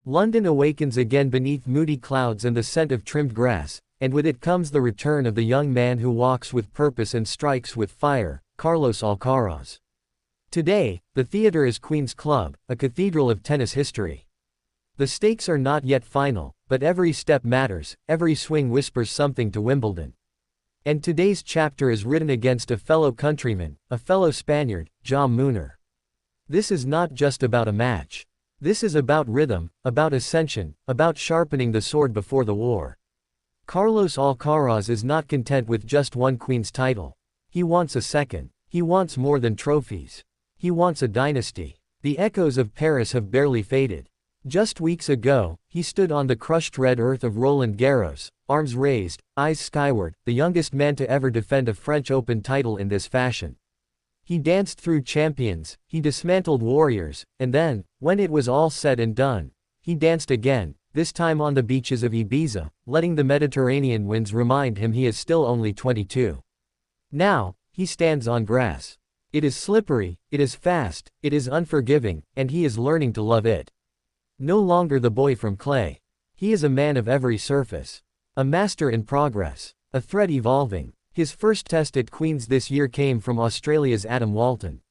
London awakens again beneath moody clouds and the scent of trimmed grass, and with it comes the return of the young man who walks with purpose and strikes with fire, Carlos Alcaraz. Today, the theater is Queen's Club, a cathedral of tennis history. The stakes are not yet final, but every step matters, every swing whispers something to Wimbledon. And today's chapter is written against a fellow countryman, a fellow Spaniard, Jaume Munar. This is not just about a match. This is about rhythm, about ascension, about sharpening the sword before the war. Carlos Alcaraz is not content with just one Queen's title. He wants a second. He wants more than trophies. He wants a dynasty. The echoes of Paris have barely faded. Just weeks ago, he stood on the crushed red earth of Roland Garros, arms raised, eyes skyward, the youngest man to ever defend a French Open title in this fashion. He danced through champions, he dismantled warriors, and then, when it was all said and done, he danced again, this time on the beaches of Ibiza, letting the Mediterranean winds remind him he is still only 22. Now, he stands on grass. It is slippery, it is fast, it is unforgiving, and he is learning to love it. No longer the boy from clay. He is a man of every surface. A master in progress. A thread evolving. His first test at Queen's this year came from Australia's Adam Walton.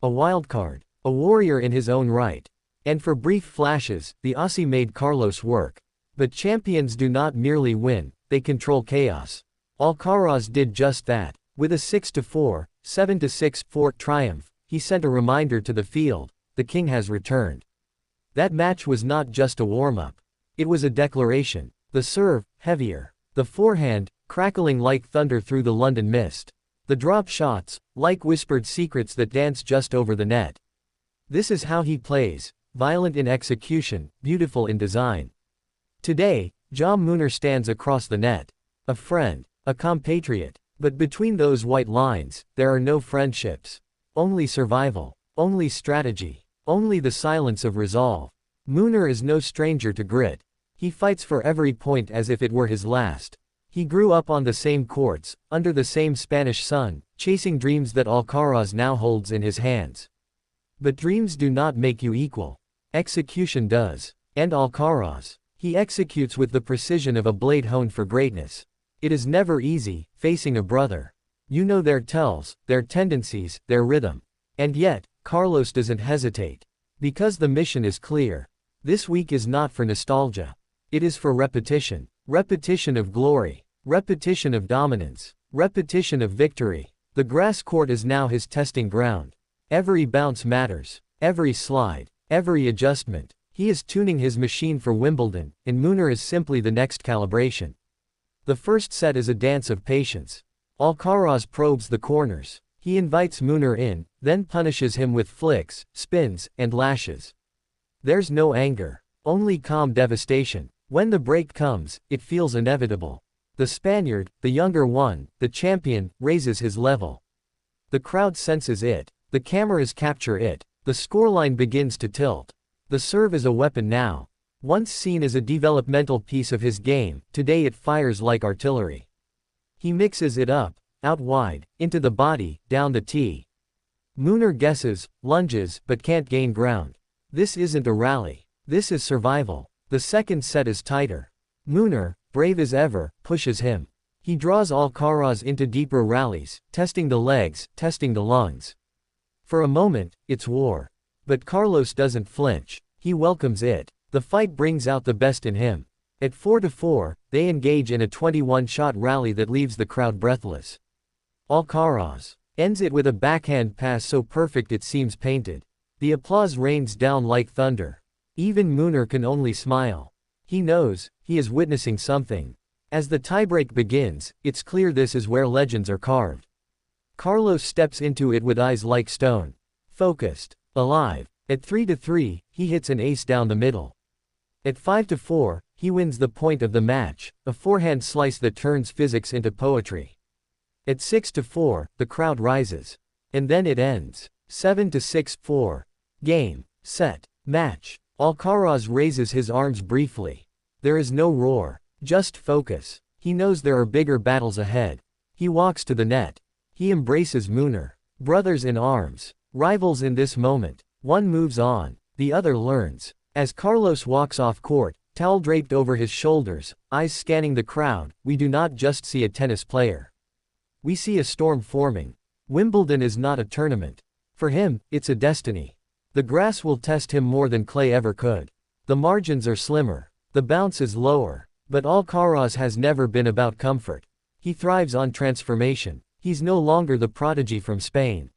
A wildcard. A warrior in his own right. And for brief flashes, the Aussie made Carlos work. But champions do not merely win, they control chaos. Alcaraz did just that. With a 6-4, 7-6, 4 triumph, he sent a reminder to the field, the king has returned. That match was not just a warm-up. It was a declaration. The serve, heavier. The forehand, crackling like thunder through the London mist. The drop shots, like whispered secrets that dance just over the net. This is how he plays, violent in execution, beautiful in design. Today, Jaume Munar stands across the net. A friend, a compatriot. But between those white lines, there are no friendships. Only survival. Only strategy. Only the silence of resolve. Munar is no stranger to grit. He fights for every point as if it were his last. He grew up on the same courts, under the same Spanish sun, chasing dreams that Alcaraz now holds in his hands. But dreams do not make you equal. Execution does. And Alcaraz. He executes with the precision of a blade honed for greatness. It is never easy, facing a brother. You know their tells, their tendencies, their rhythm. And yet, Carlos doesn't hesitate. Because the mission is clear. This week is not for nostalgia. It is for repetition. Repetition of glory. Repetition of dominance. Repetition of victory. The grass court is now his testing ground. Every bounce matters. Every slide. Every adjustment. He is tuning his machine for Wimbledon, and Munar is simply the next calibration. The first set is a dance of patience. Alcaraz probes the corners. He invites Munar in, then punishes him with flicks, spins, and lashes. There's no anger. Only calm devastation. When the break comes, it feels inevitable. The Spaniard, the younger one, the champion, raises his level. The crowd senses it. The cameras capture it. The scoreline begins to tilt. The serve is a weapon now. Once seen as a developmental piece of his game, today it fires like artillery. He mixes it up, out wide, into the body, down the tee. Munar guesses, lunges, but can't gain ground. This isn't a rally. This is survival. The second set is tighter. Munar, brave as ever, pushes him. He draws Alcaraz into deeper rallies, testing the legs, testing the lungs. For a moment, it's war. But Carlos doesn't flinch. He welcomes it. The fight brings out the best in him. At 4-4, they engage in a 21-shot rally that leaves the crowd breathless. Alcaraz ends it with a backhand pass so perfect it seems painted. The applause rains down like thunder. Even Munar can only smile. He knows, he is witnessing something. As the tiebreak begins, it's clear this is where legends are carved. Carlos steps into it with eyes like stone. Focused. Alive. At 3-3, he hits an ace down the middle. At 5-4, he wins the point of the match, a forehand slice that turns physics into poetry. At 6-4, the crowd rises. And then it ends. 7-6, 4. Game. Set. Match. Alcaraz raises his arms briefly. There is no roar. Just focus. He knows there are bigger battles ahead. He walks to the net. He embraces Munar. Brothers in arms. Rivals in this moment. One moves on. The other learns. As Carlos walks off court, towel draped over his shoulders, eyes scanning the crowd, we do not just see a tennis player. We see a storm forming. Wimbledon is not a tournament. For him, it's a destiny. The grass will test him more than clay ever could. The margins are slimmer. The bounce is lower. But Alcaraz has never been about comfort. He thrives on transformation. He's no longer the prodigy from Spain.